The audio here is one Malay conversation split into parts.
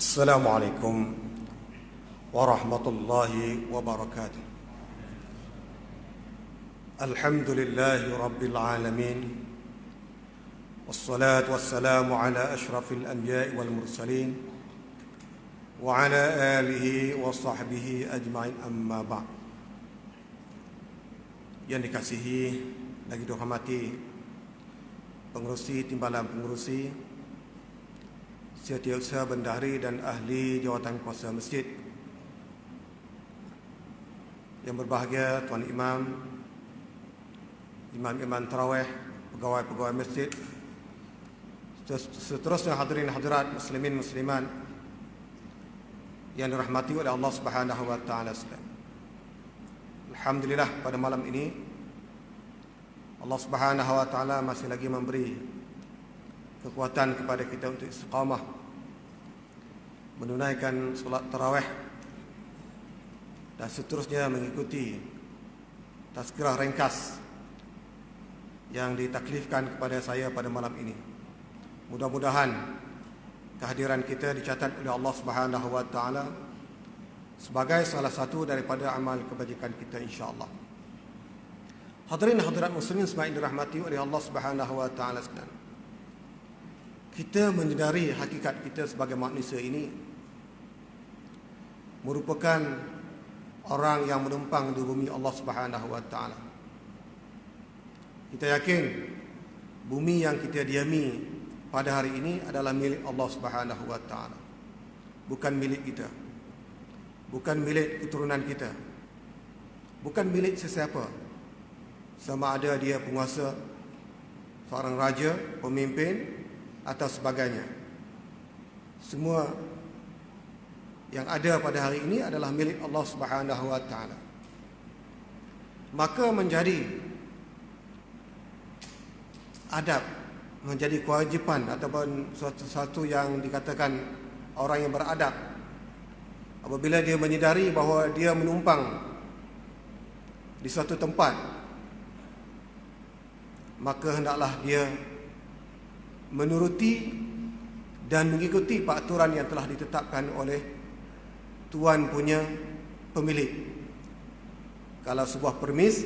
Assalamualaikum warahmatullahi wabarakatuh. Alhamdulillahi rabbil alamin. Wassalatu wassalamu ala ashrafil anbiya'i wal mursalin wa ala alihi wa sahbihi ajma'in, amma ba'd. Yang dikasihi lagi dihormati pengerusi timbalan pengerusi, Setiausaha Bendahari dan ahli jawatan kuasa masjid, yang berbahagia Tuan Imam, Imam-imam tarawih, pegawai-pegawai masjid, seterusnya hadirin hadirat muslimin musliman yang dirahmati oleh Allah Subhanahu wa taala sekalian. Alhamdulillah, pada malam ini Allah Subhanahu wa taala masih lagi memberi kekuatan kepada kita untuk istiqamah menunaikan solat tarawih dan seterusnya mengikuti tazkirah ringkas yang ditaklifkan kepada saya pada malam ini. Mudah-mudahan kehadiran kita dicatat oleh Allah Subhanahu wa taala sebagai salah satu daripada amal kebajikan kita, insya-Allah. Hadirin hadirat muslimin semua yang dirahmati oleh Allah Subhanahu wa taala sekalian, kita menyedari hakikat kita sebagai manusia ini merupakan orang yang menumpang di bumi Allah Subhanahu wa taala. Kita yakin bumi yang kita diami pada hari ini adalah milik Allah Subhanahu wa taala, bukan milik kita, bukan milik keturunan kita, bukan milik sesiapa, sama ada dia penguasa, seorang raja, pemimpin atau sebagainya. Semua yang ada pada hari ini adalah milik Allah Subhanahu wa taala. Maka menjadi adab, menjadi kewajipan ataupun sesuatu yang dikatakan orang yang beradab, apabila dia menyedari bahawa dia menumpang di suatu tempat, maka hendaklah dia menuruti dan mengikuti peraturan yang telah ditetapkan oleh tuan punya pemilik. Kalau sebuah permis,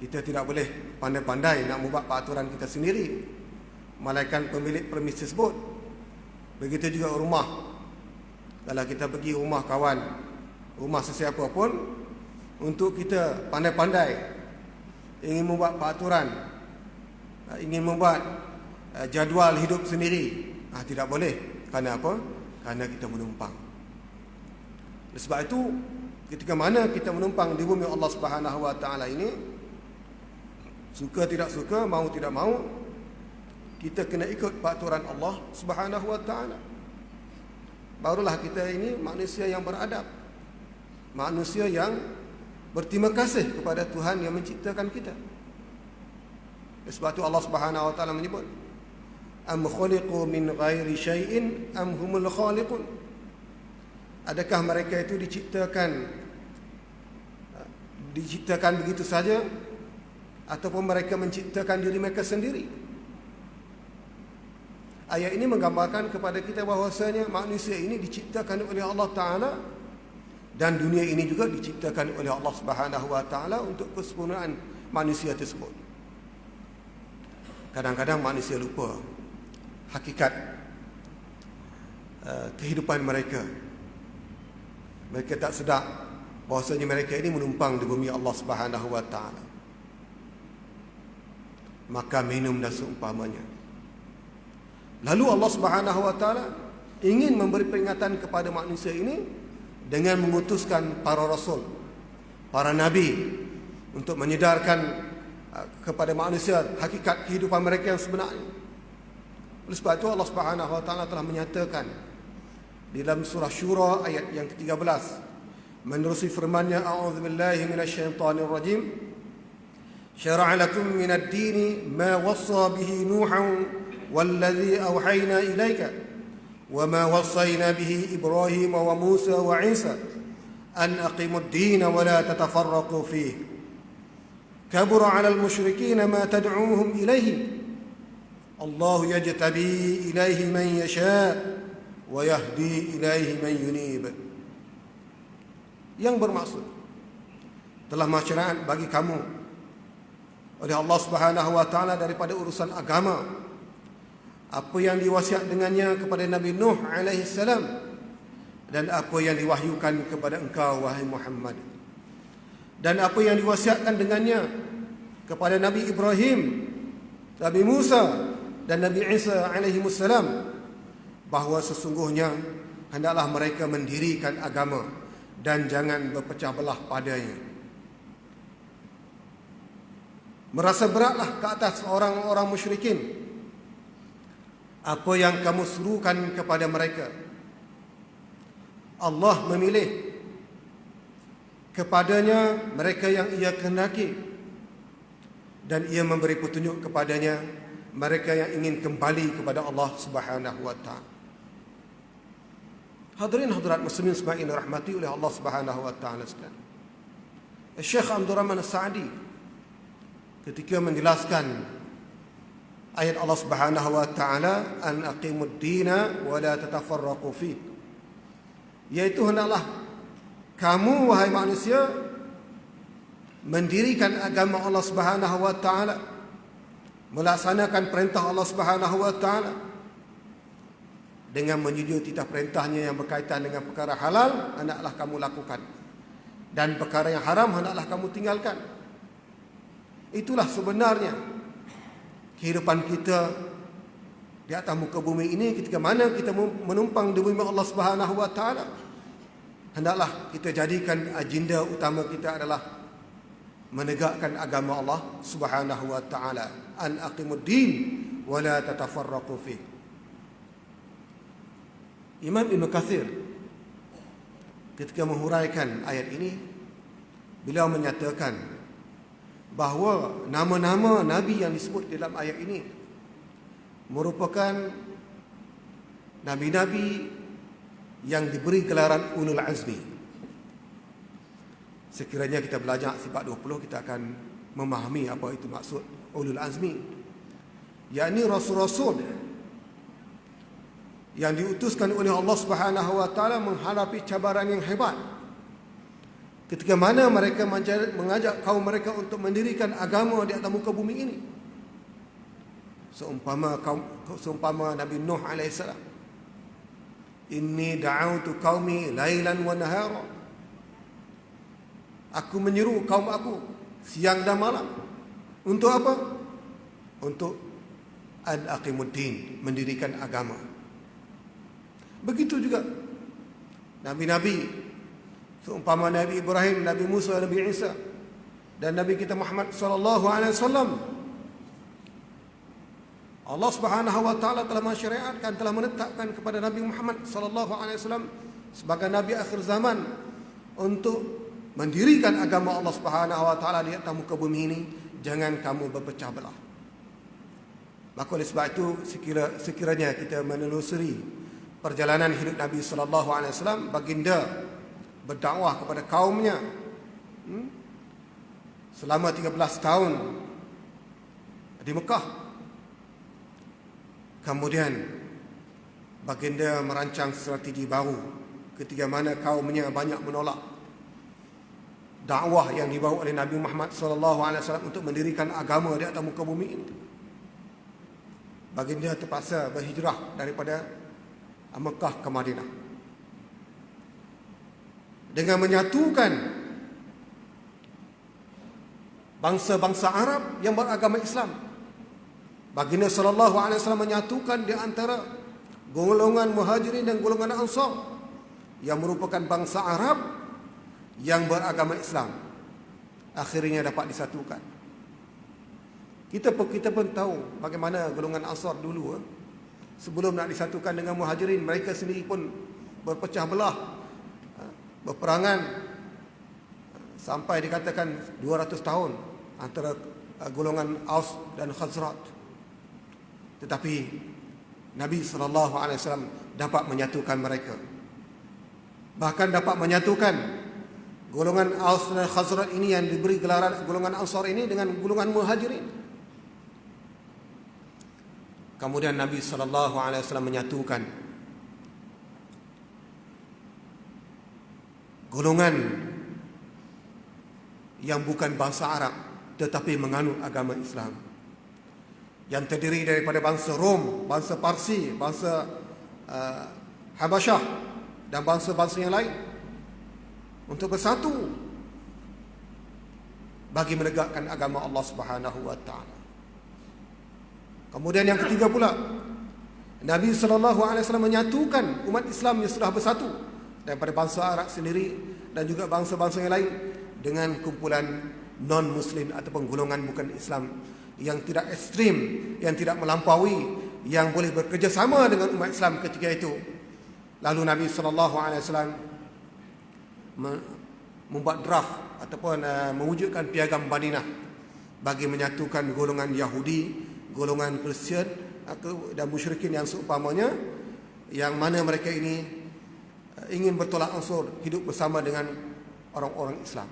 kita tidak boleh pandai-pandai nak membuat peraturan kita sendiri, melainkan pemilik permis tersebut. Begitu juga rumah. Kalau kita pergi rumah kawan, rumah sesiapa pun, untuk kita pandai-pandai ingin membuat peraturan, ingin membuat jadual hidup sendiri, tidak boleh. Kerana apa? Kerana kita menumpang. Sebab itu, ketika mana kita menumpang di bumi Allah Subhanahu wa taala ini, suka tidak suka, mau tidak mau, kita kena ikut peraturan Allah Subhanahu wa taala. Barulah kita ini manusia yang beradab, manusia yang berterima kasih kepada Tuhan yang menciptakan kita. Sebab itu Allah Subhanahu wa taala menyebut, am khuliqu min ghairi syai'in am humul khaliqun. Adakah mereka itu diciptakan begitu saja, ataupun mereka menciptakan diri mereka sendiri? Ayat ini menggambarkan kepada kita bahawasanya manusia ini diciptakan oleh Allah Ta'ala, dan dunia ini juga diciptakan oleh Allah Subhanahu wa taala untuk kesempurnaan manusia tersebut. Kadang-kadang manusia lupa hakikat kehidupan mereka. Mereka tak sedar bahawasanya mereka ini menumpang di bumi Allah Subhanahu wa taala. Maka minum dan seumpamanya. Lalu Allah Subhanahu wa taala ingin memberi peringatan kepada manusia ini dengan mengutuskan para rasul, para nabi, untuk menyedarkan kepada manusia hakikat kehidupan mereka yang sebenarnya. Oleh sebab itu Allah Subhanahu wa taala telah menyatakan di dalam surah Syura ayat yang ke-13, menerusi firman-Nya, a'udzubillahi minasyaitonir rajim, syara'a lakum minad dini ma wassa bihi nuhan wallazi awhayna ilaika wa ma wassayna bihi Ibrahim wa Musa wa Isa an aqimud dina wa la tatafarraqu fihi kabura 'alal musyrikin ma tad'uuhum ilaihi Allahu yajtabi ilaihi man yasha' wa yahdi ilaihi man yunib. Yang bermaksud telah masyarakat bagi kamu oleh Allah Subhanahu wa taala daripada urusan agama apa yang diwasiat dengannya kepada Nabi Nuh alaihi salam dan apa yang diwahyukan kepada engkau wahai Muhammad, dan apa yang diwasiatkan dengannya kepada Nabi Ibrahim, Nabi Musa dan Nabi Isa alaihi salam, bahawa sesungguhnya hendaklah mereka mendirikan agama dan jangan berpecah belah padanya. Merasa beratlah ke atas orang-orang musyrikin apa yang kamu suruhkan kepada mereka. Allah memilih kepadanya mereka yang ia kehendaki, dan ia memberi petunjuk kepadanya mereka yang ingin kembali kepada Allah Subhanahu wa taala. Hadirin hadirat muslimin semua ini rahmati oleh Allah Subhanahu wa taala sekalian. Syekh Abdul Rahman As-Sa'di ketika menjelaskan ayat Allah Subhanahu wa taala an aqimud dina wa la tatafarraqu fi, yaitu hendaklah kamu wahai manusia mendirikan agama Allah Subhanahu wa taala, melaksanakan perintah Allah Subhanahu wa taala dengan menyujud titah perintahnya yang berkaitan dengan perkara halal hendaklah kamu lakukan, dan perkara yang haram hendaklah kamu tinggalkan. Itulah sebenarnya kehidupan kita di atas muka bumi ini. Ketika mana kita menumpang di bumi Allah Subhanahu wa taala, hendaklah kita jadikan agenda utama kita adalah menegakkan agama Allah Subhanahu wa taala. An aqimuddin wa la tatafarraqu fi. Imam Ibn Katsir ketika menghuraikan ayat ini, beliau menyatakan bahawa nama-nama Nabi yang disebut dalam ayat ini merupakan Nabi-Nabi yang diberi gelaran Ulul Azmi. Sekiranya kita belajar sifat 20, kita akan memahami apa itu maksud Ulul Azmi, yakni Rasul-Rasul yang diutuskan oleh Allah Subhanahu wa taala menghadapi cabaran yang hebat. Ketika mana mereka mengajak kaum mereka untuk mendirikan agama di atas muka bumi ini. Seumpama Nabi Nuh alaihissalam, inni da'autu qaumi lailan wa nahara, aku menyeru kaum aku siang dan malam. Untuk apa? Untuk al-aqimuddin, mendirikan agama. Begitu juga Nabi-Nabi, seumpama Nabi Ibrahim, Nabi Musa, Nabi Isa dan Nabi kita Muhammad sallallahu alaihi wasallam. Allah Subhanahu wa taala telah mensyariatkan, telah menetapkan kepada Nabi Muhammad sallallahu alaihi wasallam sebagai nabi akhir zaman untuk mendirikan agama Allah Subhanahu wa taala di atas muka bumi ini. Jangan kamu berpecah belah. Maka oleh sebab itu sekiranya kita menelusuri perjalanan hidup Nabi sallallahu alaihi wasallam, baginda berdakwah kepada kaumnya selama 13 tahun di Mekah. Kemudian baginda merancang strategi baru ketika mana kaumnya banyak menolak dakwah yang dibawa oleh Nabi Muhammad SAW untuk mendirikan agama di atas muka bumi ini. Baginda terpaksa berhijrah daripada Mekah ke Madinah dengan menyatukan bangsa-bangsa Arab yang beragama Islam. Baginda sallallahu alaihi wasallam menyatukan di antara golongan Muhajirin dan golongan Ansar yang merupakan bangsa Arab yang beragama Islam. Akhirnya dapat disatukan. Kita pun tahu bagaimana golongan Ansar dulu sebelum nak disatukan dengan Muhajirin, mereka sendiri pun berpecah belah, berperangan sampai dikatakan 200 tahun antara golongan Aus dan Khazraj. Tetapi Nabi SAW dapat menyatukan mereka. Bahkan dapat menyatukan golongan Aus dan Khazraj ini yang diberi gelaran golongan Ansar ini dengan golongan Muhajirin. Kemudian Nabi SAW menyatukan golongan yang bukan bangsa Arab tetapi menganut agama Islam, yang terdiri daripada bangsa Rom, bangsa Parsi, bangsa Habasyah dan bangsa-bangsa yang lain, untuk bersatu bagi menegakkan agama Allah Subhanahu wa taala. Kemudian yang ketiga pula, Nabi sallallahu alaihi wasallam menyatukan umat Islam yang sudah bersatu daripada bangsa Arab sendiri dan juga bangsa-bangsa yang lain dengan kumpulan non-muslim ataupun golongan bukan Islam yang tidak ekstrim, yang tidak melampaui, yang boleh bekerjasama dengan umat Islam ketika itu. Lalu Nabi SAW membuat draft ataupun mewujudkan piagam Madinah bagi menyatukan golongan Yahudi, golongan Kristian dan musyrikin yang seumpamanya, yang mana mereka ini ingin bertolak ansur hidup bersama dengan orang-orang Islam.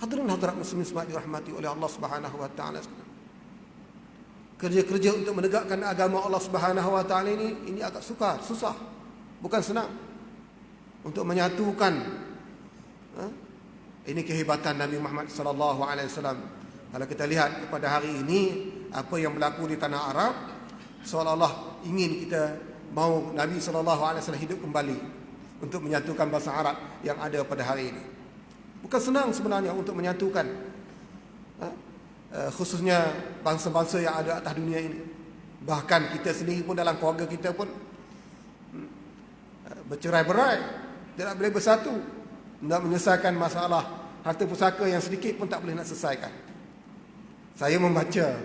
Hadirin hadirat muslimin semua dirahmati oleh Allah Subhanahu wa taala. Kerja-kerja untuk menegakkan agama Allah Subhanahu wa taala ini agak susah, bukan senang. Untuk menyatukan, ini kehebatan Nabi Muhammad sallallahu alaihi wasallam. Kalau kita lihat pada hari ini apa yang berlaku di tanah Arab, seolah-olah ingin kita mau Nabi sallallahu alaihi wasallam hidup kembali untuk menyatukan bangsa Arab yang ada pada hari ini. Bukan senang sebenarnya untuk menyatukan, khususnya bangsa-bangsa yang ada atas dunia ini. Bahkan kita sendiri pun dalam keluarga kita pun bercerai-berai, tidak boleh bersatu. Nak menyelesaikan masalah harta pusaka yang sedikit pun tak boleh nak selesaikan. Saya membaca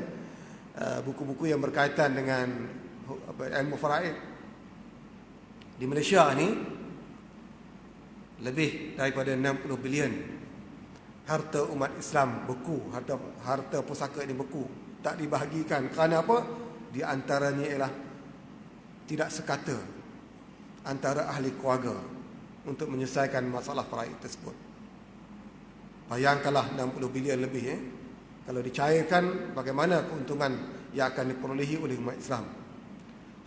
buku-buku yang berkaitan dengan ilmu faraid. Di Malaysia ni lebih daripada 60 bilion harta umat Islam beku, harta pusaka ini beku, tak dibahagikan. Kerana apa? Di antaranya ialah tidak sekata antara ahli keluarga untuk menyelesaikan masalah faraid tersebut. Bayangkanlah 60 bilion lebih kalau dicairkan, bagaimana keuntungan yang akan diperolehi oleh umat Islam.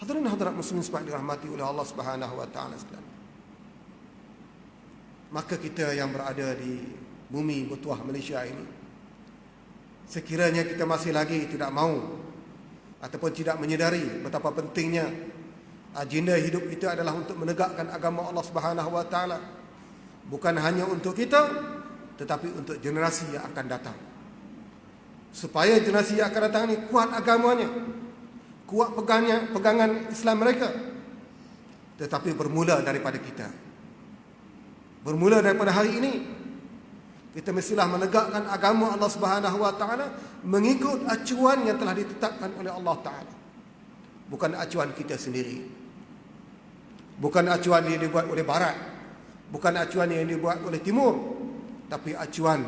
Hadirin hadirat muslimin sekalian dirahmati oleh Allah Subhanahu wa taala sekalian. Maka kita yang berada di bumi bertuah Malaysia ini, sekiranya kita masih lagi tidak mahu ataupun tidak menyedari betapa pentingnya agenda hidup kita adalah untuk menegakkan agama Allah Subhanahu wa taala, bukan hanya untuk kita tetapi untuk generasi yang akan datang. Supaya generasi yang akan datang ini kuat agamanya, kuat pegangan Islam mereka. Tetapi bermula daripada kita. Bermula daripada hari ini, kita mestilah menegakkan agama Allah Subhanahu wa taala mengikut acuan yang telah ditetapkan oleh Allah taala. Bukan acuan kita sendiri. Bukan acuan yang dibuat oleh barat, bukan acuan yang dibuat oleh timur, tapi acuan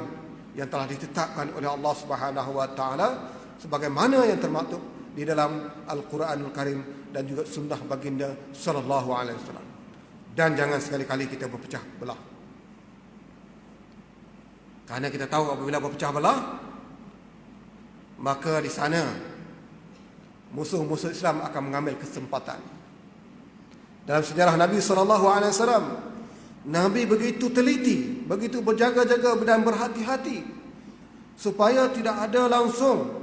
yang telah ditetapkan oleh Allah Subhanahu wa taala sebagaimana yang termaktub di dalam Al-Quranul Karim dan juga sunnah baginda sallallahu alaihi wasallam. Dan jangan sekali-kali kita berpecah belah. Karena kita tahu apabila berpecah belah, maka di sana musuh-musuh Islam akan mengambil kesempatan. Dalam sejarah Nabi sallallahu alaihi wasallam, Nabi begitu teliti, begitu berjaga-jaga dan berhati-hati supaya tidak ada langsung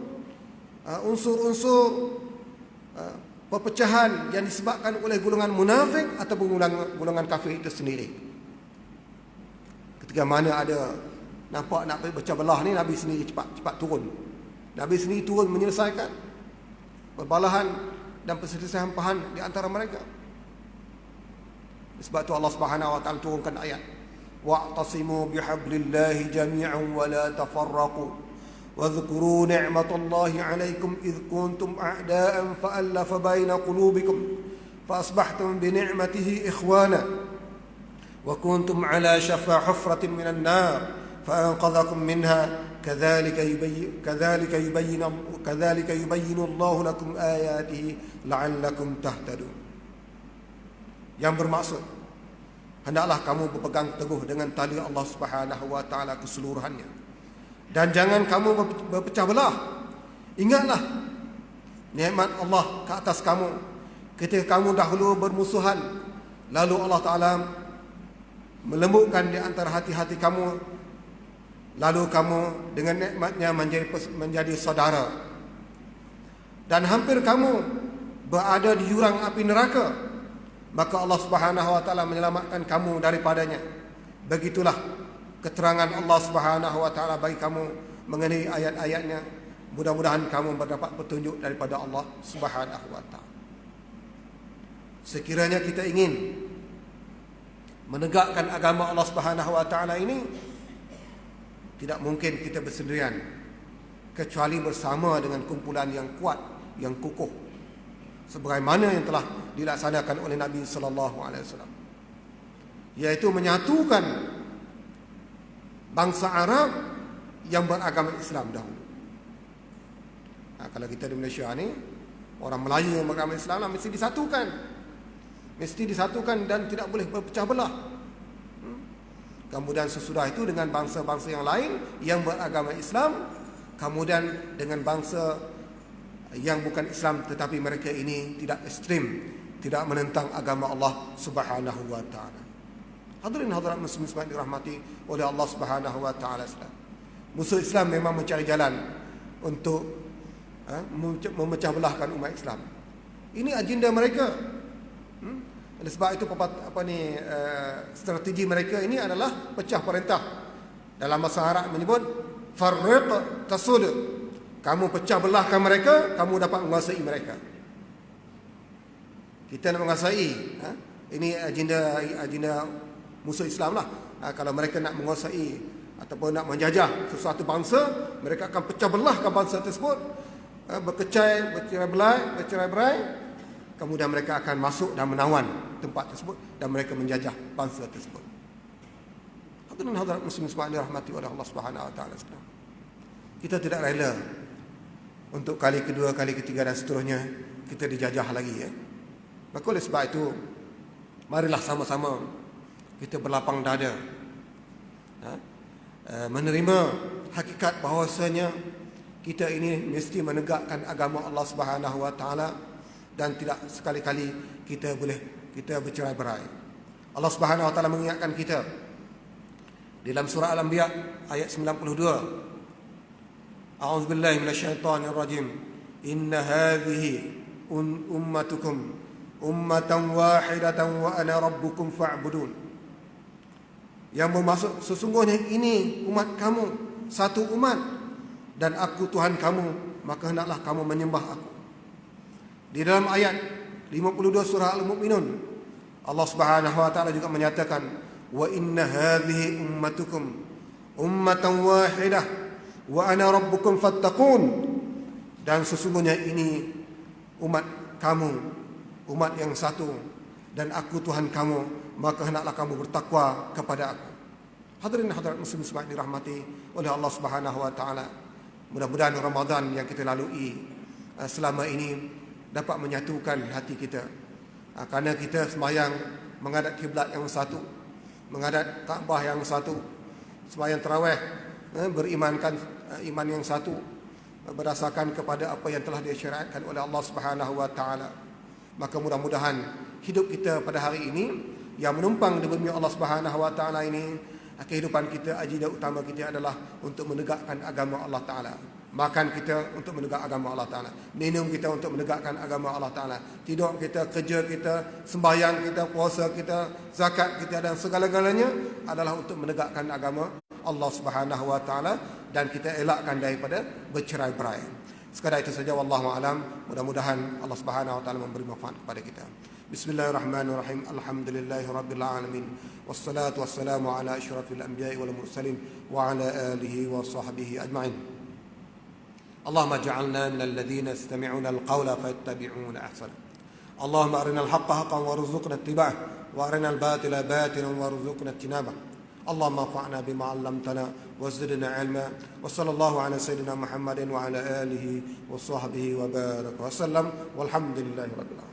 unsur-unsur perpecahan yang disebabkan oleh golongan munafik ataupun golongan kafir itu sendiri. Ketika mana ada nampak nak pecah belah ni, Nabi sendiri cepat turun. Nabi sendiri turun menyelesaikan perbalahan dan perselisihan paham di antara mereka. Sebab tu Allah Subhanahu wa taala turunkan ayat, wa'tasimu bihablillahi jami'an wa la tafarraqu واذكروا نعمة الله عليكم إذ كنتم أعداء فألف بين قلوبكم فأصبحتم بنعمته إخوانا وكنتم على شفا حفرة من النار فأنقذكم منها كذلك يبين الله لكم آياته لعلكم تهتدون. Yang bermaksud, hendaklah kamu berpegang teguh dengan tali Allah Subhanahu wa taala keseluruhannya. Dan jangan kamu berpecah belah. Ingatlah nikmat Allah ke atas kamu ketika kamu dahulu bermusuhan. Lalu Allah Ta'ala melembutkan di antara hati-hati kamu, lalu kamu dengan nikmatnya menjadi saudara, dan hampir kamu berada di jurang api neraka, maka Allah Subhanahu wa taala menyelamatkan kamu daripadanya. Begitulah keterangan Allah Subhanahu wa taala bagi kamu mengenai ayat-ayatnya. Mudah-mudahan kamu mendapat petunjuk daripada Allah Subhanahu wa taala. Sekiranya kita ingin menegakkan agama Allah Subhanahu wa taala ini, tidak mungkin kita bersendirian, kecuali bersama dengan kumpulan yang kuat, yang kukuh, sebagaimana yang telah dilaksanakan oleh Nabi sallallahu alaihi wasallam, yaitu menyatukan bangsa Arab yang beragama Islam dahulu. Kalau kita di Malaysia ni, orang Melayu yang beragama Islam mesti disatukan dan tidak boleh berpecah belah. Kemudian sesudah itu dengan bangsa-bangsa yang lain yang beragama Islam, kemudian dengan bangsa yang bukan Islam tetapi mereka ini tidak ekstrim, tidak menentang agama Allah Subhanahu wa taala. Hadirin hadirat muslimin yang dirahmati oleh Allah Subhanahu wa taala. Musuh Islam memang mencari jalan untuk memecah belahkan umat Islam. Ini agenda mereka. Oleh sebab itu strategi mereka ini adalah pecah perintah. Dalam bahasa Arab menyebut farriq tasud. Kamu pecah belahkan mereka, kamu dapat menguasai mereka. Kita nak menguasai, ini agenda musuh Islam lah. Kalau mereka nak menguasai ataupun nak menjajah sesuatu bangsa, mereka akan pecah belahkan bangsa tersebut, bercerai-berai, kemudian mereka akan masuk dan menawan tempat tersebut dan mereka menjajah bangsa tersebut. Hadirin hadirat muslimin yang dirahmati oleh Allah Subhanahu wa taala. Kita tidak rela untuk kali kedua, kali ketiga dan seterusnya kita dijajah lagi, Maka oleh sebab itu, marilah sama-sama kita berlapang dada, menerima hakikat bahawasanya kita ini mesti menegakkan agama Allah Subhanahu wa taala dan tidak sekali-kali kita bercerai-berai. Allah Subhanahu wa taala mengingatkan kita dalam surah Al-Anbiya ayat 92. A'udzubillahi minasyaitonir rajim. Inna hadhihi ummatukum ummatan wahidatan wa ana rabbukum fa'budun. Yang bermaksud sesungguhnya ini umat kamu, satu umat, dan aku Tuhan kamu, maka hendaklah kamu menyembah aku. Di dalam ayat 52 surah Al-Mu'minun, Allah Subhanahu wa taala juga menyatakan, wa inna hadhihi ummatukum ummatan wahidah wa ana rabbukum fattaqun. Dan sesungguhnya ini umat kamu, umat yang satu, dan aku Tuhan kamu, maka hendaklah kamu bertakwa kepada aku. Hadirin hadirat muslim semua dirahmati oleh Allah Subhanahu wa taala. Mudah-mudahan Ramadan yang kita lalui selama ini dapat menyatukan hati kita. Kerana kita sembahyang menghadap kiblat yang satu, menghadap Kaabah yang satu, sembahyang tarawih berimankan iman yang satu berdasarkan kepada apa yang telah disyariatkan oleh Allah Subhanahu wa taala. Maka mudah-mudahan hidup kita pada hari ini yang menumpang di bumi Allah Subhanahu wa taala ini, kehidupan kita, agenda utama kita adalah untuk menegakkan agama Allah taala. Makan kita untuk menegak agama Allah taala, minum kita untuk menegakkan agama Allah taala, tidur kita, kerja kita, sembahyang kita, puasa kita, zakat kita dan segala-galanya adalah untuk menegakkan agama Allah Subhanahu wa taala, dan kita elakkan daripada bercerai-berai. Sekadar itu saja, wallahu alam. Mudah-mudahan Allah Subhanahu wa taala memberi manfaat kepada kita. Bismillahirrahmanirrahim. Alhamdulillahirabbil alamin. Wassalatu wassalamu ala asyrafil anbiya'i wal mursalin wa ala alihi wa sahbihi ajma'in. Allahumma ij'alna minal ladzina yastami'una al-qawla fayattabi'una ahsana. Allahumma arinal haqqa haqqan warzuqna ittiba'ah wa arinal batila batilan warzuqna ijtinabah. Allahumma anfa'na bima 'allamtana wazidna 'ilma. Wa sallallahu ala sayyidina Muhammadin wa ala alihi wa sahbihi wa baraka wa sallam. Walhamdulillahi rabbil alamin.